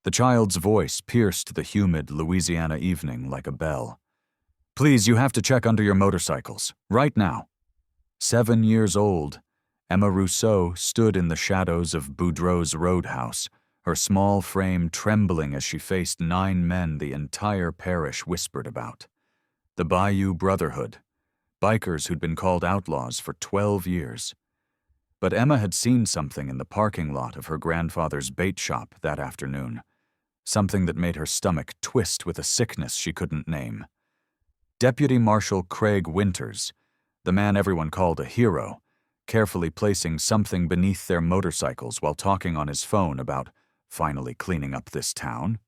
The child's voice pierced the humid Louisiana evening like a bell. "Please, you have to check under your motorcycles, right now." 7 years old, Emma Rousseau stood in the shadows of Boudreaux's roadhouse, her small frame trembling as she faced 9 men the entire parish whispered about. The Bayou Brotherhood, bikers who'd been called outlaws for 12 years. But Emma had seen something in the parking lot of her grandfather's bait shop that afternoon, something that made her stomach twist with a sickness she couldn't name. Deputy Marshal Craig Winters, the man everyone called a hero, carefully placing something beneath their motorcycles while talking on his phone about finally cleaning up this town.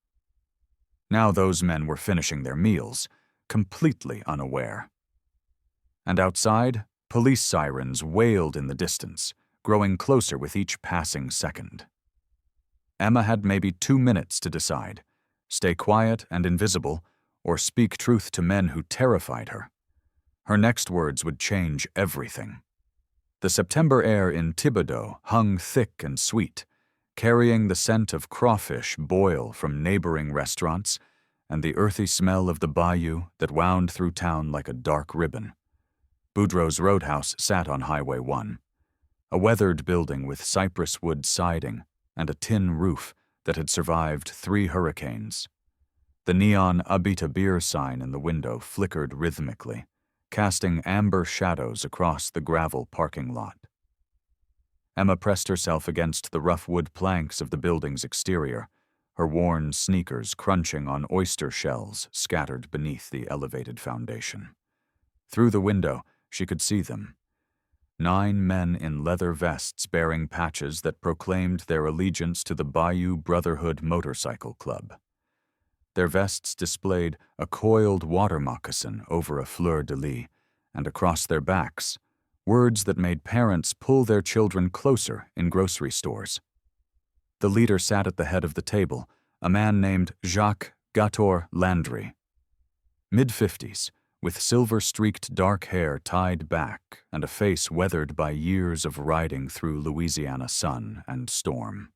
Now those men were finishing their meals, completely unaware. And outside, police sirens wailed in the distance, growing closer with each passing second. Emma had maybe 2 minutes to decide: stay quiet and invisible, or speak truth to men who terrified her. Her next words would change everything. The September air in Thibodaux hung thick and sweet, carrying the scent of crawfish boil from neighboring restaurants and the earthy smell of the bayou that wound through town like a dark ribbon. Boudreaux's roadhouse sat on Highway 1, a weathered building with cypress wood siding and a tin roof that had survived 3 hurricanes. The neon Abita beer sign in the window flickered rhythmically, casting amber shadows across the gravel parking lot. Emma pressed herself against the rough wood planks of the building's exterior, her worn sneakers crunching on oyster shells scattered beneath the elevated foundation. Through the window, she could see them. 9 men in leather vests bearing patches that proclaimed their allegiance to the Bayou Brotherhood Motorcycle Club. Their vests displayed a coiled water moccasin over a fleur-de-lis, and across their backs, words that made parents pull their children closer in grocery stores. The leader sat at the head of the table, a man named Jacques Gator Landry. Mid-50s, with silver-streaked dark hair tied back and a face weathered by years of riding through Louisiana sun and storm.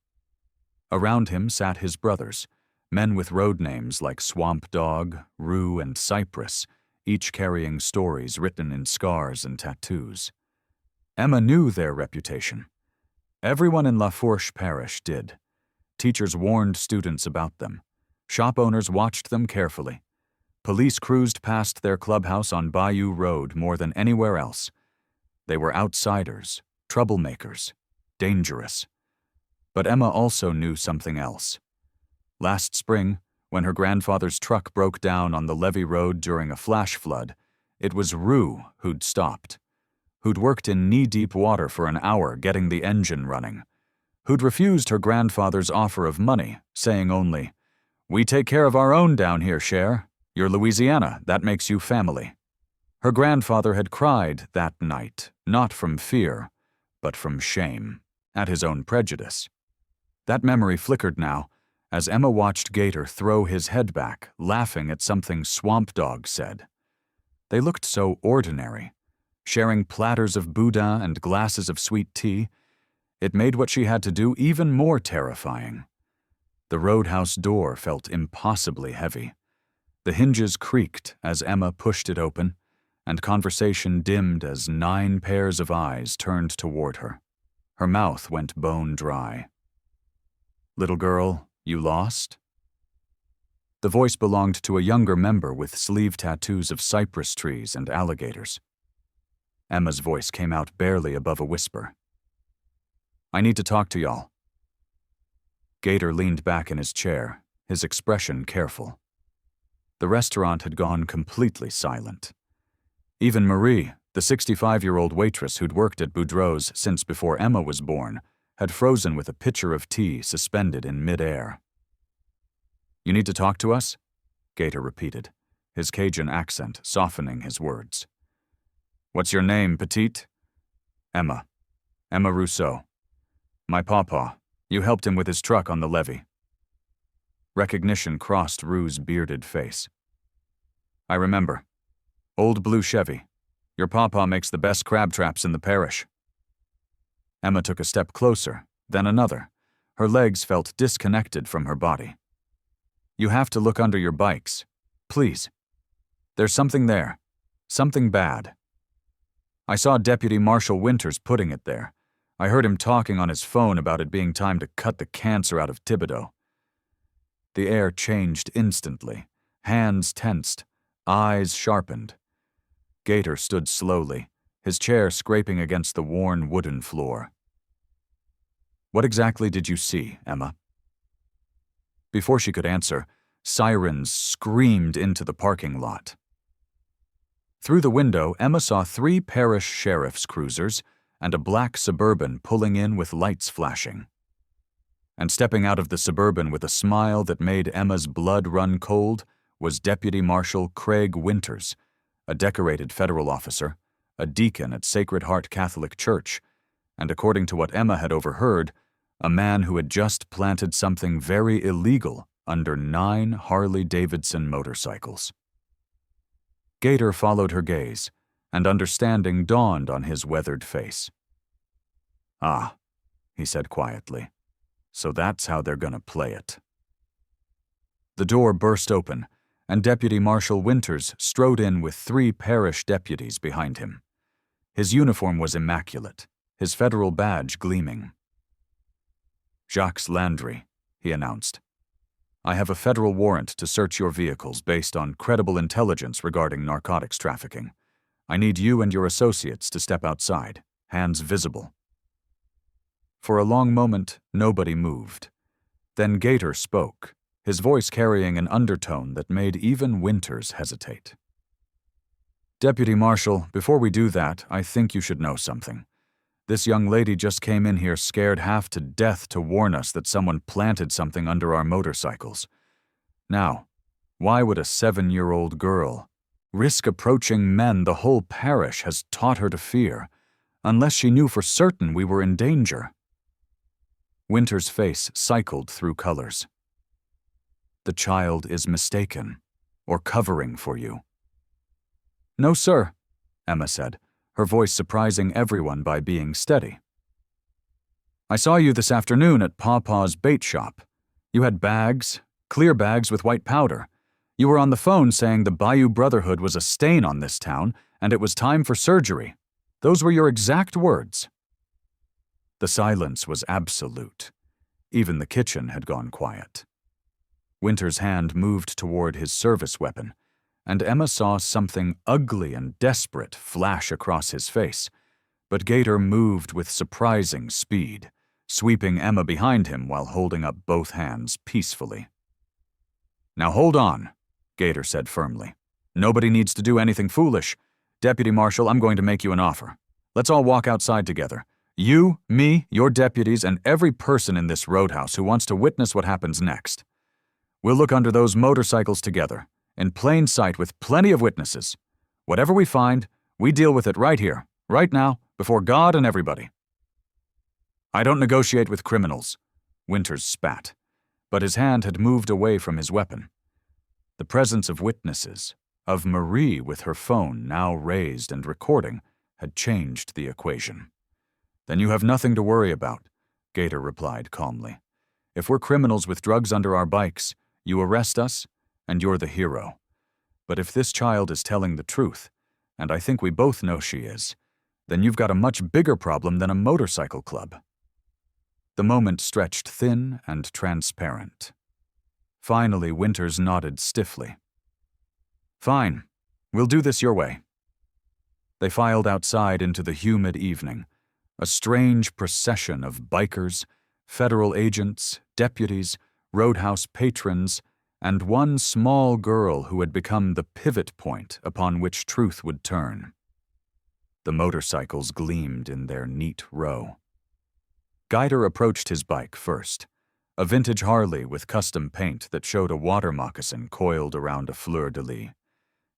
Around him sat his brothers, men with road names like Swamp Dog, Rue, and Cypress, each carrying stories written in scars and tattoos. Emma knew their reputation. Everyone in La Fourche Parish did. Teachers warned students about them. Shop owners watched them carefully. Police cruised past their clubhouse on Bayou Road more than anywhere else. They were outsiders, troublemakers, dangerous. But Emma also knew something else. Last spring, when her grandfather's truck broke down on the levee road during a flash flood, it was Rue who'd stopped, who'd worked in knee-deep water for an hour getting the engine running, who'd refused her grandfather's offer of money, saying only, "We take care of our own down here, Cher. You're Louisiana, that makes you family." Her grandfather had cried that night, not from fear, but from shame, at his own prejudice. That memory flickered now, as Emma watched Gator throw his head back, laughing at something Swamp Dog said. They looked so ordinary. Sharing platters of boudin and glasses of sweet tea, it made what she had to do even more terrifying. The roadhouse door felt impossibly heavy. The hinges creaked as Emma pushed it open, and conversation dimmed as 9 pairs of eyes turned toward her. Her mouth went bone dry. "Little girl, you lost?" The voice belonged to a younger member with sleeve tattoos of cypress trees and alligators. Emma's voice came out barely above a whisper. "I need to talk to y'all." Gator leaned back in his chair, his expression careful. The restaurant had gone completely silent. Even Marie, the 65-year-old waitress who'd worked at Boudreaux's since before Emma was born, had frozen with a pitcher of tea suspended in mid-air. "You need to talk to us?" Gator repeated, his Cajun accent softening his words. "What's your name, petite?" "Emma. Emma Rousseau. My pawpaw. You helped him with his truck on the levee." Recognition crossed Rue's bearded face. "I remember. Old blue Chevy. Your pawpaw makes the best crab traps in the parish." Emma took a step closer, then another. Her legs felt disconnected from her body. You have to look under your bikes. Please. There's something there. Something bad. I saw Deputy Marshal Winters putting it there. I heard him talking on his phone about it being time to cut the cancer out of Thibodeau. The air changed instantly. Hands tensed. Eyes sharpened. Gator stood slowly, his chair scraping against the worn wooden floor. What exactly did you see, Emma? Before she could answer, sirens screamed into the parking lot. Through the window, Emma saw 3 parish sheriff's cruisers and a black Suburban pulling in with lights flashing. And stepping out of the Suburban with a smile that made Emma's blood run cold was Deputy Marshal Craig Winters, a decorated federal officer, a deacon at Sacred Heart Catholic Church, and according to what Emma had overheard, a man who had just planted something very illegal under 9 Harley-Davidson motorcycles. Gator followed her gaze, and understanding dawned on his weathered face. Ah, he said quietly, so that's how they're gonna play it. The door burst open, and Deputy Marshal Winters strode in with 3 parish deputies behind him. His uniform was immaculate, his federal badge gleaming. Jacques Landry, he announced. I have a federal warrant to search your vehicles based on credible intelligence regarding narcotics trafficking. I need you and your associates to step outside, hands visible. For a long moment, nobody moved. Then Gator spoke, his voice carrying an undertone that made even Winters hesitate. Deputy Marshal, before we do that, I think you should know something. This young lady just came in here scared half to death to warn us that someone planted something under our motorcycles. Now, why would a 7-year-old girl risk approaching men the whole parish has taught her to fear, unless she knew for certain we were in danger? Winter's face cycled through colors. The child is mistaken, or covering for you. No, sir, Emma said, her voice surprising everyone by being steady. I saw you this afternoon at Pawpaw's bait shop. You had bags, clear bags with white powder. You were on the phone saying the Bayou Brotherhood was a stain on this town and it was time for surgery. Those were your exact words. The silence was absolute. Even the kitchen had gone quiet. Winter's hand moved toward his service weapon, and Emma saw something ugly and desperate flash across his face, but Gator moved with surprising speed, sweeping Emma behind him while holding up both hands peacefully. Now hold on, Gator said firmly. Nobody needs to do anything foolish. Deputy Marshal, I'm going to make you an offer. Let's all walk outside together. You, me, your deputies, and every person in this roadhouse who wants to witness what happens next. We'll look under those motorcycles together, in plain sight with plenty of witnesses. Whatever we find, we deal with it right here, right now, before God and everybody. I don't negotiate with criminals, Winters spat, but his hand had moved away from his weapon. The presence of witnesses, of Marie with her phone now raised and recording, had changed the equation. Then you have nothing to worry about, Gator replied calmly. If we're criminals with drugs under our bikes, you arrest us, and you're the hero. But if this child is telling the truth, and I think we both know she is, then you've got a much bigger problem than a motorcycle club. The moment stretched thin and transparent. Finally, Winters nodded stiffly. Fine, we'll do this your way. They filed outside into the humid evening, a strange procession of bikers, federal agents, deputies, roadhouse patrons, and one small girl who had become the pivot point upon which truth would turn. The motorcycles gleamed in their neat row. Gator approached his bike first, a vintage Harley with custom paint that showed a water moccasin coiled around a fleur-de-lis.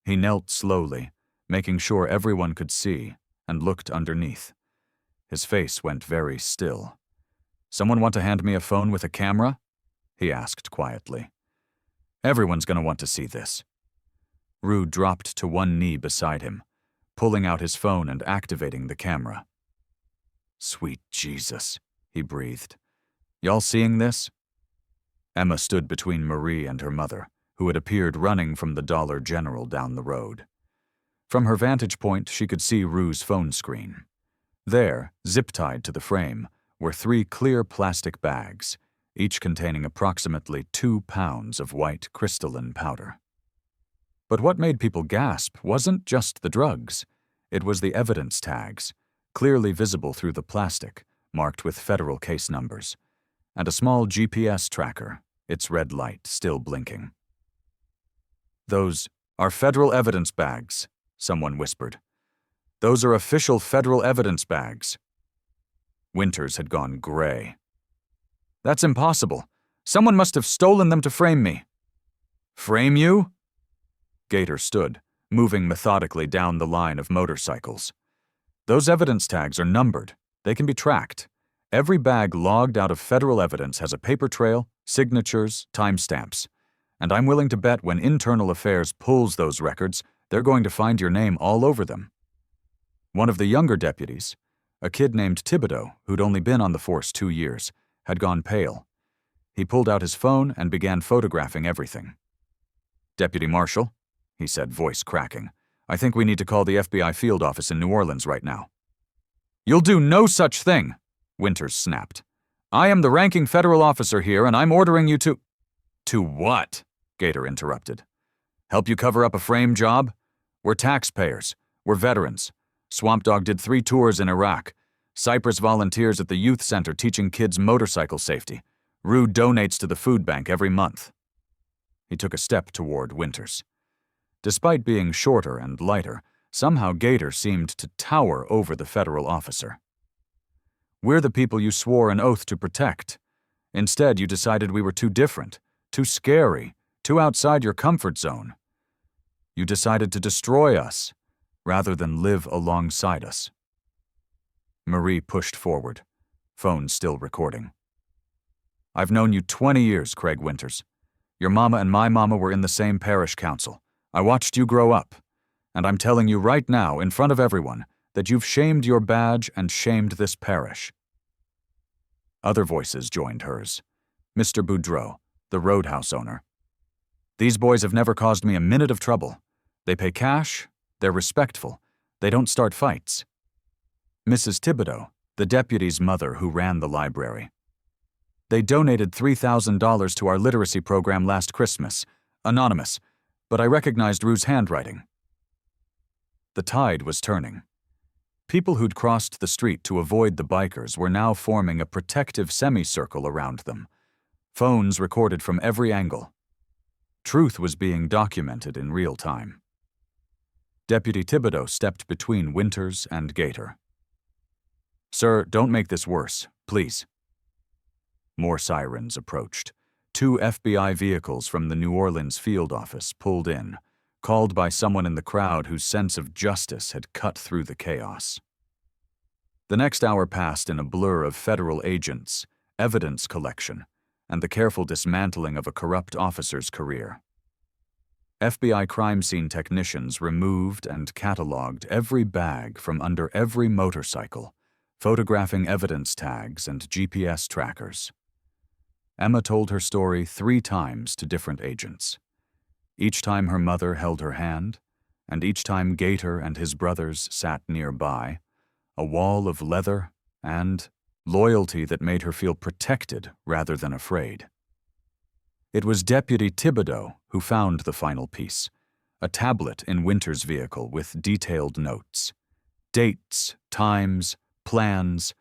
He knelt slowly, making sure everyone could see, and looked underneath. His face went very still. Someone want to hand me a phone with a camera? He asked quietly. Everyone's going to want to see this. Rue dropped to one knee beside him, pulling out his phone and activating the camera. Sweet Jesus, he breathed. Y'all seeing this? Emma stood between Marie and her mother, who had appeared running from the Dollar General down the road. From her vantage point, she could see Rue's phone screen. There, zip-tied to the frame, were 3 clear plastic bags, each containing approximately 2 pounds of white crystalline powder. But what made people gasp wasn't just the drugs. It was the evidence tags, clearly visible through the plastic, marked with federal case numbers, and a small GPS tracker, its red light still blinking. "Those are federal evidence bags," someone whispered. "Those are official federal evidence bags." Winters had gone gray. "That's impossible. Someone must have stolen them to frame me." "Frame you?" Gator stood, moving methodically down the line of motorcycles. "Those evidence tags are numbered. They can be tracked. Every bag logged out of federal evidence has a paper trail, signatures, timestamps. And I'm willing to bet when Internal Affairs pulls those records, they're going to find your name all over them." One of the younger deputies, a kid named Thibodeau, who'd only been on the force 2 years, had gone pale. He pulled out his phone and began photographing everything. "Deputy Marshal," he said, voice cracking, "I think we need to call the FBI field office in New Orleans right now." "You'll do no such thing," Winters snapped. "I am the ranking federal officer here, and I'm ordering you to—" "To what?" Gator interrupted. "Help you cover up a frame job? We're taxpayers. We're veterans. Swamp Dog did 3 tours in Iraq. Cypress volunteers at the youth center teaching kids motorcycle safety. Rue donates to the food bank every month." He took a step toward Winters. Despite being shorter and lighter, somehow Gator seemed to tower over the federal officer. "We're the people you swore an oath to protect. Instead, you decided we were too different, too scary, too outside your comfort zone. You decided to destroy us, rather than live alongside us." Marie pushed forward, phone still recording. "I've known you 20 years, Craig Winters. Your mama and my mama were in the same parish council. I watched you grow up, and I'm telling you right now, in front of everyone, that you've shamed your badge and shamed this parish." Other voices joined hers. Mr. Boudreau, the roadhouse owner. "These boys have never caused me a minute of trouble. They pay cash, they're respectful, they don't start fights." Mrs. Thibodeau, the deputy's mother who ran the library. "They donated $3,000 to our literacy program last Christmas. Anonymous, but I recognized Rue's handwriting." The tide was turning. People who'd crossed the street to avoid the bikers were now forming a protective semicircle around them. Phones recorded from every angle. Truth was being documented in real time. Deputy Thibodeau stepped between Winters and Gator. "Sir, don't make this worse, please." More sirens approached. 2 FBI vehicles from the New Orleans field office pulled in, called by someone in the crowd whose sense of justice had cut through the chaos. The next hour passed in a blur of federal agents, evidence collection, and the careful dismantling of a corrupt officer's career. FBI crime scene technicians removed and cataloged every bag from under every motorcycle, photographing evidence tags and GPS trackers. Emma told her story 3 times to different agents. Each time her mother held her hand, and each time Gator and his brothers sat nearby, a wall of leather and loyalty that made her feel protected rather than afraid. It was Deputy Thibodeau who found the final piece, a tablet in Winters' vehicle with detailed notes. Dates, times, plans,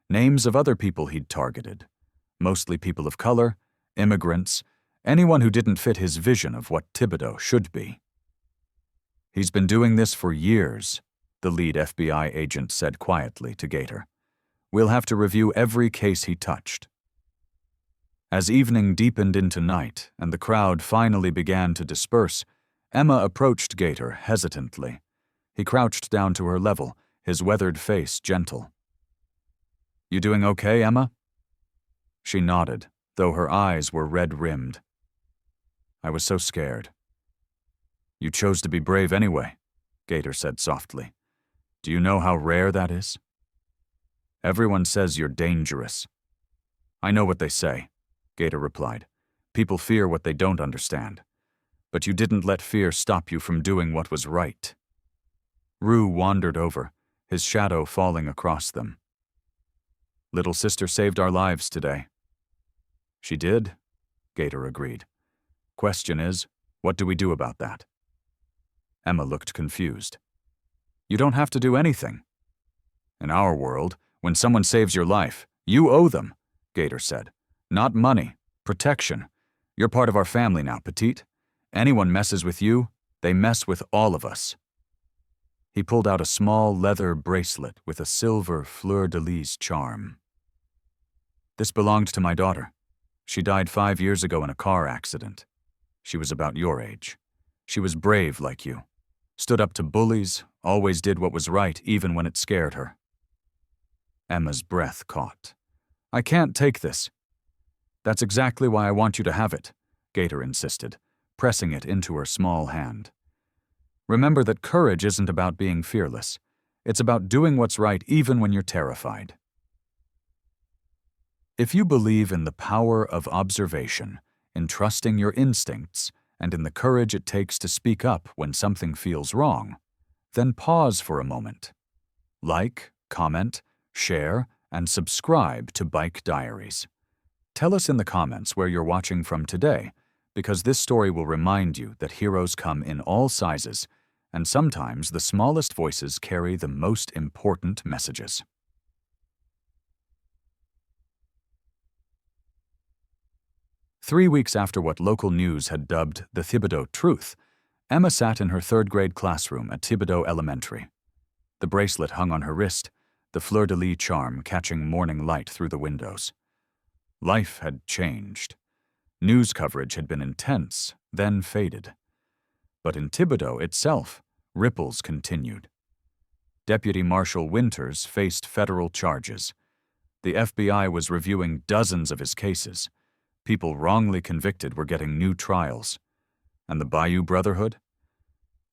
names of other people he'd targeted, mostly people of color, immigrants, anyone who didn't fit his vision of what Thibodeau should be. "He's been doing this for years," the lead FBI agent said quietly to Gator. "We'll have to review every case he touched." As evening deepened into night and the crowd finally began to disperse, Emma approached Gator hesitantly. He crouched down to her level, his weathered face gentle. "You doing okay, Emma?" She nodded, though her eyes were red-rimmed. "I was so scared." "You chose to be brave anyway," Gator said softly. "Do you know how rare that is?" "Everyone says you're dangerous." "I know what they say," Gator replied, People fear what they don't understand. But you didn't let fear stop you from doing what was right. Rue wandered over, his shadow falling across them. Little sister saved our lives today. She did, Gator agreed. Question is, what do we do about that? Emma looked confused. You don't have to do anything. In our world, when someone saves your life, you owe them, Gator said. Not money, protection. You're part of our family now, Petite. Anyone messes with you, they mess with all of us. He pulled out a small leather bracelet with a silver fleur-de-lis charm. This belonged to my daughter. She died 5 years ago in a car accident. She was about your age. She was brave like you. Stood up to bullies, always did what was right even when it scared her. Emma's breath caught. I can't take this. That's exactly why I want you to have it, Gator insisted, pressing it into her small hand. Remember that courage isn't about being fearless. It's about doing what's right even when you're terrified. If you believe in the power of observation, in trusting your instincts, and in the courage it takes to speak up when something feels wrong, then pause for a moment. Like, comment, share, and subscribe to Bike Diaries. Tell us in the comments where you're watching from today, because this story will remind you that heroes come in all sizes, and sometimes the smallest voices carry the most important messages. Three weeks after what local news had dubbed the Thibodaux Truth, Emma sat in her third-grade classroom at Thibodaux Elementary. The bracelet hung on her wrist, the fleur-de-lis charm catching morning light through the windows. Life had changed. News coverage had been intense, then faded. But in Thibodaux itself, ripples continued. Deputy Marshal Winters faced federal charges. The FBI was reviewing dozens of his cases. People wrongly convicted were getting new trials. And the Bayou Brotherhood?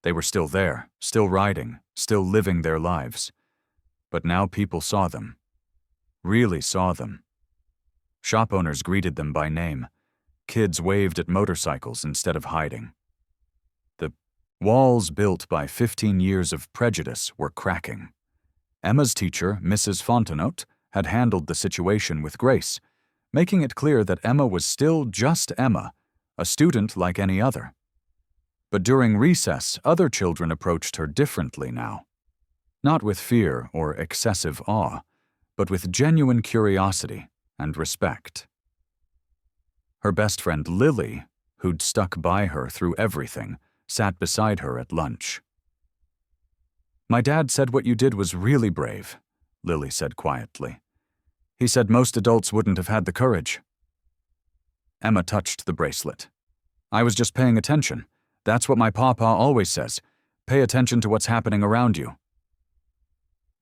They were still there, still riding, still living their lives. But now people saw them. Really saw them. Shop owners greeted them by name. Kids waved at motorcycles instead of hiding. The walls built by 15 years of prejudice were cracking. Emma's teacher, Mrs. Fontenot, had handled the situation with grace, making it clear that Emma was still just Emma, a student like any other. But during recess, other children approached her differently now. Not with fear or excessive awe, but with genuine curiosity and respect. Her best friend Lily, who'd stuck by her through everything, sat beside her at lunch. My dad said what you did was really brave, Lily said quietly. He said most adults wouldn't have had the courage. Emma touched the bracelet. I was just paying attention. That's what my papa always says. Pay attention to what's happening around you.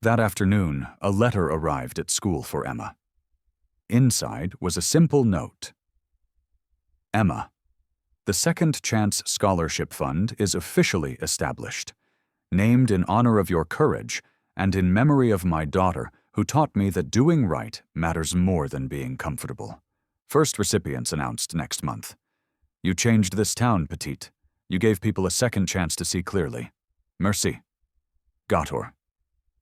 That afternoon, a letter arrived at school for Emma. Inside was a simple note. Emma, the Second Chance Scholarship Fund is officially established. Named in honor of your courage and in memory of my daughter, who taught me that doing right matters more than being comfortable. First recipients announced next month. You changed this town, Petite. You gave people a second chance to see clearly. Merci. Gator.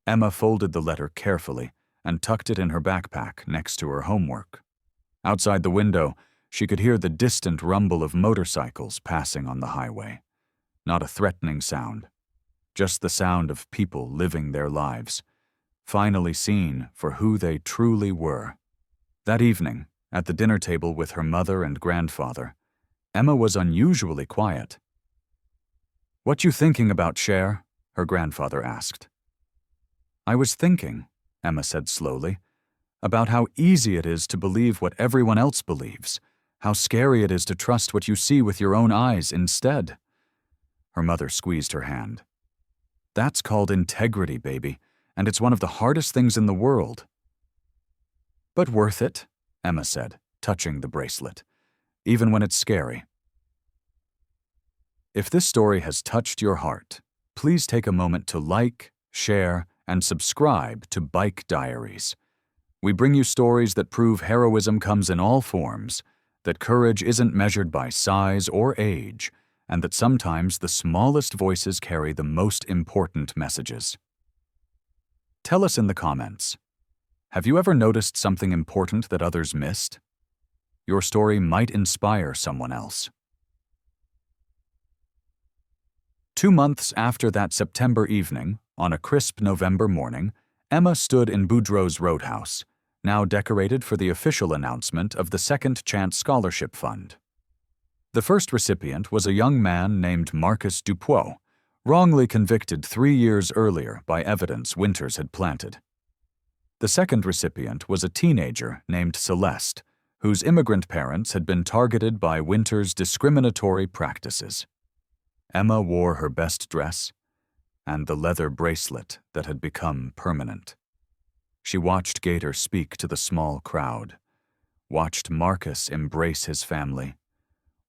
Emma folded the letter carefully and tucked it in her backpack next to her homework. Outside the window, she could hear the distant rumble of motorcycles passing on the highway. Not a threatening sound, just the sound of people living their lives, finally seen for who they truly were. That evening, at the dinner table with her mother and grandfather, Emma was unusually quiet. What you thinking about, Cher? Her grandfather asked. I was thinking, Emma said slowly, about how easy it is to believe what everyone else believes, how scary it is to trust what you see with your own eyes instead. Her mother squeezed her hand. That's called integrity, baby, and it's one of the hardest things in the world. But worth it, Emma said, touching the bracelet, even when it's scary. If this story has touched your heart, please take a moment to like, share, and subscribe to Bike Diaries. We bring you stories that prove heroism comes in all forms, that courage isn't measured by size or age, and that sometimes the smallest voices carry the most important messages. Tell us in the comments. Have you ever noticed something important that others missed? Your story might inspire someone else. 2 months after that September evening, on a crisp November morning, Emma stood in Boudreaux's Roadhouse, now decorated for the official announcement of the Second Chance Scholarship Fund. The first recipient was a young man named Marcus Dupuis, wrongly convicted 3 years earlier by evidence Winters had planted. The second recipient was a teenager named Celeste, whose immigrant parents had been targeted by Winters' discriminatory practices. Emma wore her best dress and the leather bracelet that had become permanent. She watched Gator speak to the small crowd, watched Marcus embrace his family,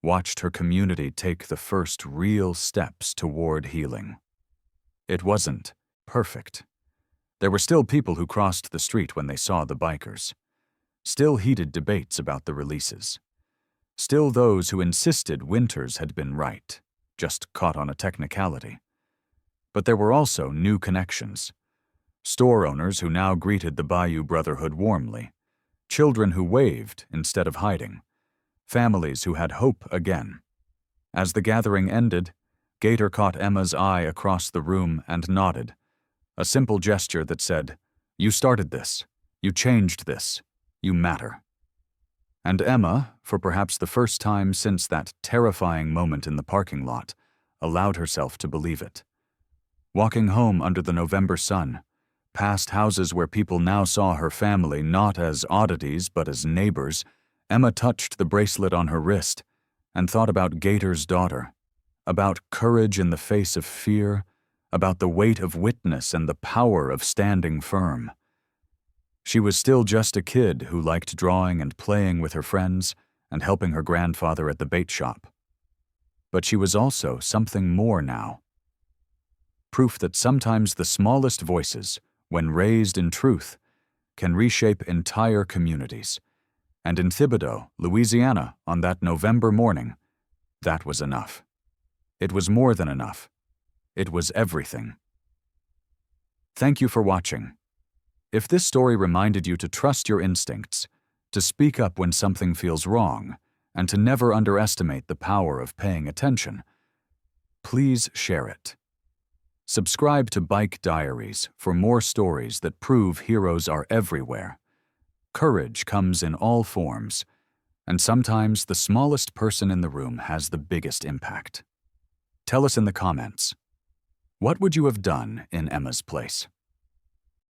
watched her community take the first real steps toward healing. It wasn't perfect. There were still people who crossed the street when they saw the bikers, still heated debates about the releases, still those who insisted Winters had been right, just caught on a technicality. But there were also new connections. Store owners who now greeted the Bayou Brotherhood warmly, children who waved instead of hiding, families who had hope again. As the gathering ended, Gator caught Emma's eye across the room and nodded, a simple gesture that said, "You started this, you changed this, you matter." And Emma, for perhaps the first time since that terrifying moment in the parking lot, allowed herself to believe it. Walking home under the November sun, past houses where people now saw her family not as oddities but as neighbors, Emma touched the bracelet on her wrist and thought about Gator's daughter, about courage in the face of fear, about the weight of witness and the power of standing firm. She was still just a kid who liked drawing and playing with her friends and helping her grandfather at the bait shop. But she was also something more now. Proof that sometimes the smallest voices, when raised in truth, can reshape entire communities. And in Thibodaux, Louisiana, on that November morning, that was enough. It was more than enough. It was everything. Thank you for watching. If this story reminded you to trust your instincts, to speak up when something feels wrong, and to never underestimate the power of paying attention, please share it. Subscribe to Bike Diaries for more stories that prove heroes are everywhere. Courage comes in all forms, and sometimes the smallest person in the room has the biggest impact. Tell us in the comments, what would you have done in Emma's place?